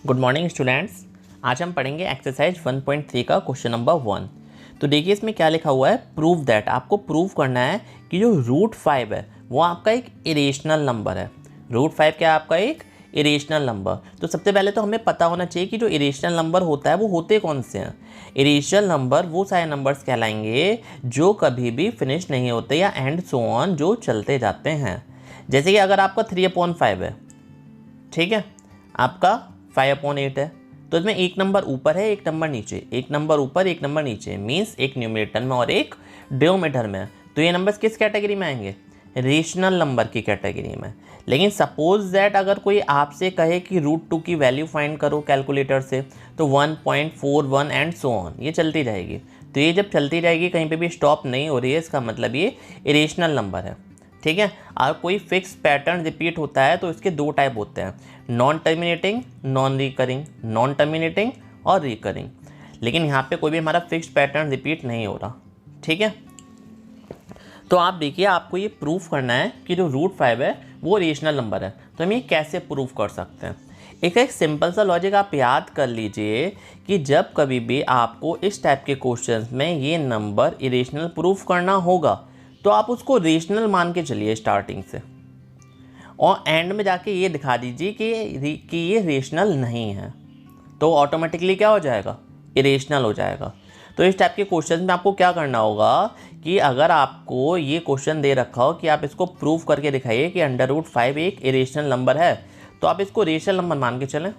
Good morning students. आज हम पढ़ेंगे एक्सरसाइज 1.3 का क्वेश्चन नंबर 1। तो देखिए इसमें क्या लिखा हुआ है, प्रूव दैट। आपको प्रूव करना है कि जो रूट 5 है वो आपका एक इरेशनल नंबर है। रूट 5 क्या है? आपका एक इरेशनल नंबर। तो सबसे पहले तो हमें पता होना चाहिए कि जो इरेशनल नंबर होता है वो होते कौन से हैं। इरेशनल नंबर वो सारे नंबर्स कहलाएंगे जो कभी भी फिनिश नहीं होते या एंड सो ऑन, जो चलते जाते हैं। जैसे कि अगर आपका 3/5 है, ठीक है, आपका 5/8 है, तो इसमें एक नंबर ऊपर है एक नंबर नीचे, एक नंबर ऊपर एक नंबर नीचे, मीन्स एक न्यूमरेटर में और एक डिनोमिनेटर में। तो ये नंबर्स किस कैटेगरी में आएंगे? रेशनल नंबर की कैटेगरी में। लेकिन सपोज दैट अगर कोई आपसे कहे कि रूट 2 की वैल्यू फाइंड करो कैलकुलेटर से, तो 1.41 एंड सो ऑन, ये चलती रहेगी। तो ये जब चलती रहेगी, कहीं पे भी स्टॉप नहीं हो रही है, इसका मतलब ये इरेशनल नंबर है। ठीक है। और कोई फिक्स पैटर्न रिपीट होता है तो इसके दो टाइप होते हैं, non terminating, non recurring. Non terminating और रिकरिंग। लेकिन यहाँ पे कोई भी हमारा फिक्स पैटर्न रिपीट नहीं हो रहा। ठीक है। तो आप देखिए, आपको ये प्रूफ करना है कि जो रूट 5 है वो रेशनल नंबर है। तो हम ये कैसे प्रूफ कर सकते हैं? एक सिंपल सा लॉजिक आप याद कर लीजिए कि जब कभी भी आपको इस टाइप के क्वेश्चंस में ये नंबर इरेशनल प्रूफ करना होगा तो आप उसको रेशनल मान के चलिए स्टार्टिंग से, और एंड में जाके ये दिखा दीजिए कि ये रेशनल नहीं है, तो ऑटोमेटिकली क्या हो जाएगा? इरेशनल हो जाएगा। तो इस टाइप के क्वेश्चन में आपको क्या करना होगा कि अगर आपको ये क्वेश्चन दे रखा हो कि आप इसको प्रूव करके दिखाइए कि √5 एक इरेशनल नंबर है, तो आप इसको रेशनल नंबर मान के चलें,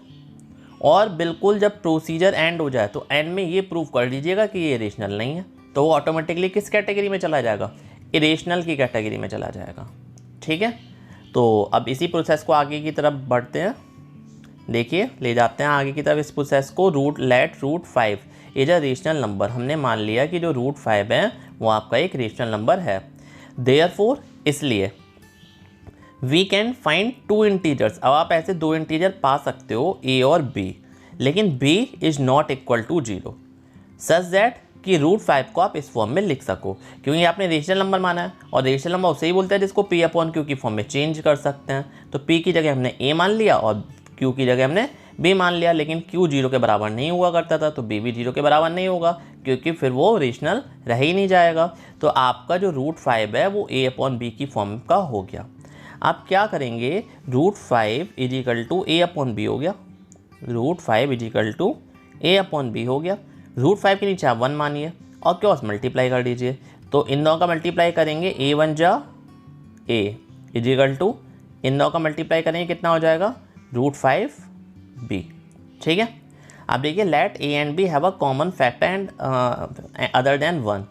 और बिल्कुल जब प्रोसीजर एंड हो जाए तो एंड में ये प्रूव कर दीजिएगा कि ये इरेशनल नहीं है, तो वो ऑटोमेटिकली किस कैटेगरी में चला जाएगा? इरेशनल की कैटेगरी में चला जाएगा। ठीक है। तो अब इसी प्रोसेस को आगे की तरफ बढ़ते हैं। देखिए, ले जाते हैं आगे की तरफ इस प्रोसेस को। √5 इज अ रेशनल नंबर। हमने मान लिया कि जो √5 है वो आपका एक रेशनल नंबर है। देयरफॉर, इसलिए वी कैन फाइंड 2 इंटीजर्स। अब आप ऐसे 2 इंटीजर पा सकते हो, a और b, लेकिन b is not equal to 0, such that कि √5 को आप इस फॉर्म में लिख सको, क्योंकि आपने रेशनल नंबर माना है, और रेशनल नंबर उसे ही बोलते हैं जिसको p/q की फॉर्म में चेंज कर सकते हैं। तो p की जगह हमने a मान लिया और q की जगह हमने b मान लिया, लेकिन q 0 के बराबर नहीं हुआ करता था, तो b भी 0 के बराबर नहीं होगा, क्योंकि फिर वो रेशनल रह ही नहीं जाएगा। तो आपका जो √5 है वो a/b की फॉर्म का हो गया। आप क्या करेंगे? √5 = a/b हो गया। √5 = a/b हो गया। √5 के नीचे आप 1 मानिए और क्रॉस मल्टीप्लाई कर दीजिए। तो इन दोनों का मल्टीप्लाई करेंगे, a1 जा a = इन दोनों का मल्टीप्लाई करेंगे, कितना हो जाएगा? √5b। ठीक है। अब देखिए, let a and b have a common factor and other than 1।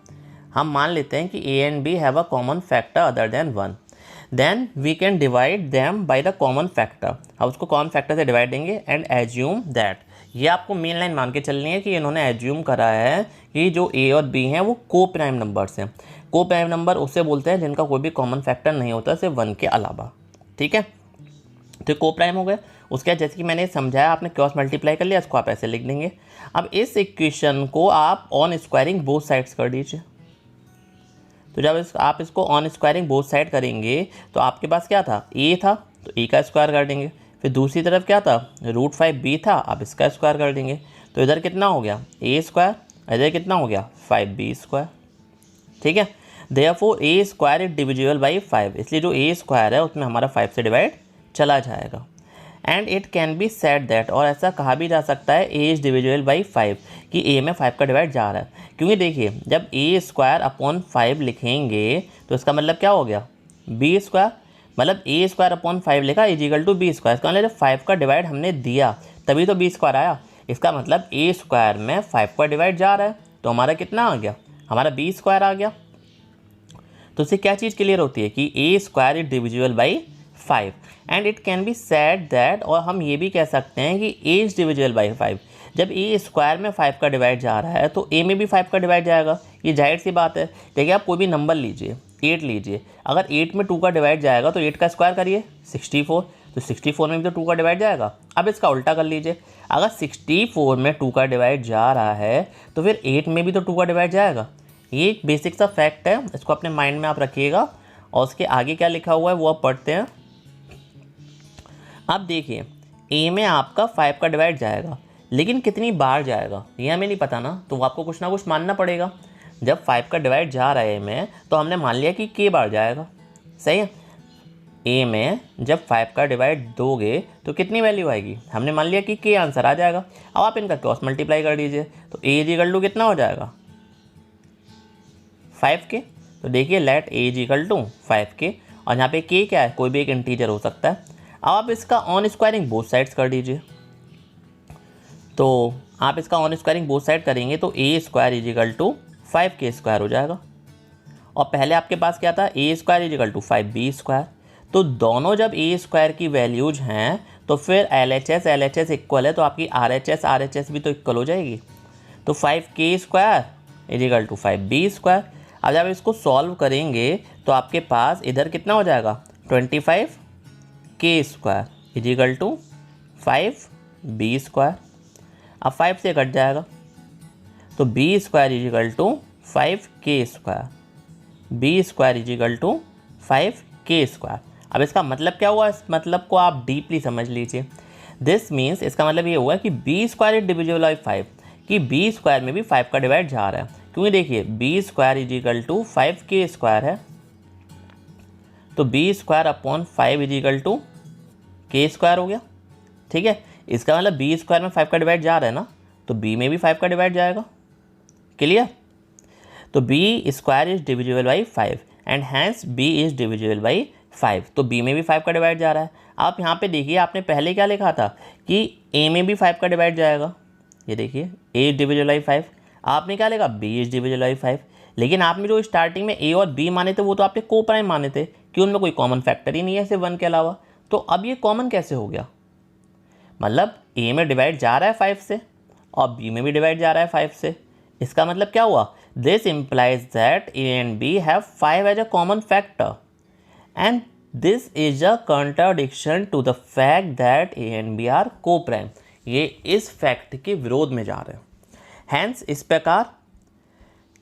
हम मान लेते हैं कि a and b have a common factor other than 1, then we can divide them by the common factor. हम उसको कॉमन फैक्टर से divide देंगे and assume that. ये आपको मेन लाइन मान के चलनी है कि इन्होंने एज्यूम करा है कि जो a और b हैं वो को प्राइम नंबर्स हैं। को प्राइम नंबर उससे बोलते हैं जिनका कोई भी कॉमन फैक्टर नहीं होता सिर्फ 1 के अलावा। ठीक है। तो को प्राइम हो गए। उसके बाद जैसे कि मैंने समझाया, आपने क्रॉस मल्टीप्लाई कर लिया, इसको आप ऐसे लिख देंगे। अब इस इक्वेशन को आप ऑन स्क्वायरिंग बोथ साइड्स कर दीजिए। तो जब आप इसको ऑन स्क्वायरिंग बोथ साइड करेंगे तो आपके पास क्या था? a था, तो a का स्क्वायर कर देंगे। फिर दूसरी तरफ क्या था? √5b था, आप इसका स्क्वायर कर देंगे। तो इधर कितना हो गया? a², इधर कितना हो गया? 5b²। ठीक है। Therefore a² is divisible by 5, इसलिए जो a² है उसमें हमारा 5 से डिवाइड चला जाएगा। And it can be said that, और ऐसा कहा भी जा सकता है a इज डिविजिबल बाई 5, कि a में 5 का डिवाइड जा रहा है। क्योंकि देखिए, जब a²/5 लिखेंगे तो इसका मतलब क्या हो गया? b², मतलब a²/5 लिखा = b²। इसका मतलब जब 5 का डिवाइड हमने दिया तभी तो b² आया। इसका मतलब a² में 5 का डिवाइड जा रहा है, तो हमारा कितना आ गया? हमारा b² आ गया। तो इससे क्या चीज़ क्लियर होती है कि a² is divisible by 5 and it can be said that, और हम ये भी कह सकते हैं कि a इज डिविजिबल बाई 5। जब a² में 5 का डिवाइड जा रहा है तो a में भी 5 का डिवाइड जाएगा, ये जाहिर सी बात है। देखिए, आप कोई भी नंबर लीजिए, 8 लीजिए, अगर 8 में 2 का डिवाइड जाएगा तो 8 का स्क्वायर करिए, 64, तो 64 में भी तो 2 का डिवाइड जाएगा। अब इसका उल्टा कर लीजिए, अगर 64 में 2 का डिवाइड जा रहा है तो फिर 8 में भी तो 2 का डिवाइड जाएगा। ये एक बेसिक सा फैक्ट है, इसको अपने माइंड में आप रखिएगा। और उसके आगे क्या लिखा हुआ है वो आप पढ़ते हैं। अब देखिए, ए में आपका 5 का डिवाइड जाएगा, लेकिन कितनी बार जाएगा ये हमें नहीं पता ना, तो आपको कुछ ना कुछ मानना पड़ेगा। जब 5 का डिवाइड जा रहा है ए में, तो हमने मान लिया कि के बार जाएगा, सही है। ए में जब 5 का डिवाइड दोगे तो कितनी वैल्यू आएगी, हमने मान लिया कि के आंसर आ जाएगा। अब आप इनका क्रॉस मल्टीप्लाई कर दीजिए, तो ए इज इक्वल टू कितना हो जाएगा 5 के। तो देखिए let a is equal to 5 के, और यहाँ पे के क्या है, कोई भी एक इंटीजर हो सकता है। अब आप इसका ऑन स्क्वायरिंग बोथ साइड्स कर दीजिए, तो आप इसका ऑन स्क्वायरिंग बोथ साइड करेंगे तो ए स्क्वायर इज इक्वल टू 5 के स्क्वायर हो जाएगा। और पहले आपके पास क्या था, A square is equal to 5b square. तो दोनों जब ए स्क्वायर की वैल्यूज हैं तो फिर LHS इक्वल है, तो आपकी RHS भी तो इक्वल हो जाएगी। तो 5k square is equal to 5b square. अब जब इसको सॉल्व करेंगे तो आपके पास इधर कितना हो जाएगा 25k square is equal to 5b square. अब 5 से कट जाएगा, तो b square is equal to 5k square, b square is equal to 5k square. अब इसका मतलब क्या हुआ, इस मतलब को आप डीपली समझ लीजिए। दिस मीन्स, इसका मतलब ये हुआ कि b square is divisible by 5, कि b स्क्वायर में भी 5 का डिवाइड जा रहा है, क्योंकि देखिए b square is equal to 5k square है, तो b square upon 5 is equal to k square हो गया। ठीक है, इसका मतलब b स्क्वायर में 5 का डिवाइड जा रहा है ना, तो b में भी 5 का डिवाइड जाएगा। क्लियर। तो b square is divisible by 5 and hence b is divisible by 5, तो b में भी 5 का डिवाइड जा रहा है। आप यहाँ पे देखिए, आपने पहले क्या लिखा था कि a में भी 5 का डिवाइड जाएगा, ये देखिए a इज डिविजिबल बाई 5, आपने क्या लिखा b इज डिविजिबल बाई 5। लेकिन आपने जो स्टार्टिंग में a और b माने थे वो तो आपने को प्राइम माने थे, कि उनमें कोई कॉमन फैक्टर ही नहीं है सिर्फ 1 के अलावा। तो अब ये कॉमन कैसे हो गया, मतलब a में डिवाइड जा रहा है 5 से और b में भी डिवाइड जा रहा है 5 से। इसका मतलब क्या हुआ, this implies that a and b have 5 as a common factor, and this is a contradiction to the fact that a and b are coprime. ये इस फैक्ट के विरोध में जा रहे हैं। हैंस इस प्रकार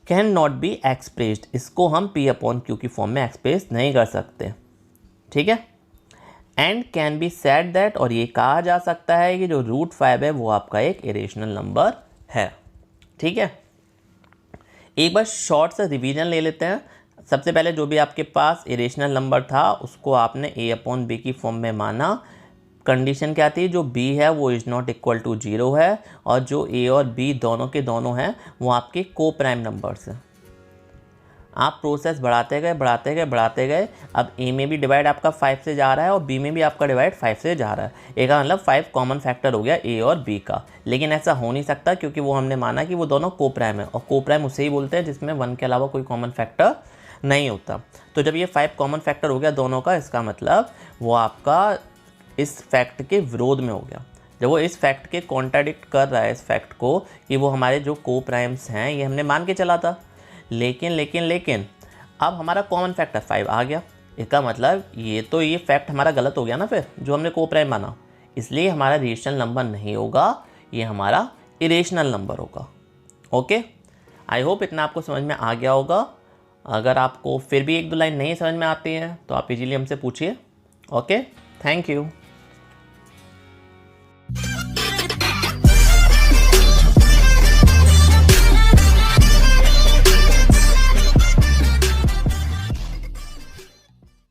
कैन नॉट बी एक्सप्रेस्ड, इसको हम p अपॉन q की फॉर्म में एक्सप्रेस नहीं कर सकते। ठीक है, and can be said that, और ये कहा जा सकता है कि जो रूट 5 है वो आपका एक इरेशनल नंबर है। ठीक है, एक बार शॉर्ट सा रिवीजन ले लेते हैं। सबसे पहले जो भी आपके पास इरेशनल नंबर था उसको आपने a अपॉन बी की फॉर्म में माना। कंडीशन क्या थी, जो b है वो इज़ नॉट इक्वल टू 0 है, और जो a और b दोनों के दोनों हैं वो आपके को प्राइम नंबर्स हैं। आप प्रोसेस बढ़ाते गए, अब a में भी डिवाइड आपका 5 से जा रहा है और b में भी आपका डिवाइड 5 से जा रहा है। एक का मतलब 5 कॉमन फैक्टर हो गया a और b का, लेकिन ऐसा हो नहीं सकता क्योंकि वो हमने माना कि वो दोनों को प्राइम है, और को प्राइम उसे ही बोलते हैं जिसमें 1 के अलावा कोई कॉमन फैक्टर नहीं होता। तो जब ये 5 कॉमन फैक्टर हो गया दोनों का, इसका मतलब वो आपका इस फैक्ट के विरोध में हो गया। जब वो इस फैक्ट के कॉन्ट्राडिक्ट कर रहा है इस फैक्ट को कि वो हमारे जो को प्राइम्स हैं ये हमने मान के चला था, लेकिन अब हमारा कॉमन फैक्टर 5 आ गया। इसका मतलब ये फैक्ट हमारा गलत हो गया ना फिर, जो हमने को प्राइम माना, इसलिए हमारा रेशनल नंबर नहीं होगा, ये हमारा इरेशनल नंबर होगा। ओके, आई होप इतना आपको समझ में आ गया होगा। अगर आपको फिर भी 1-2 लाइन नहीं समझ में आती है तो आप इजीली हमसे पूछिए। Okay, thank you.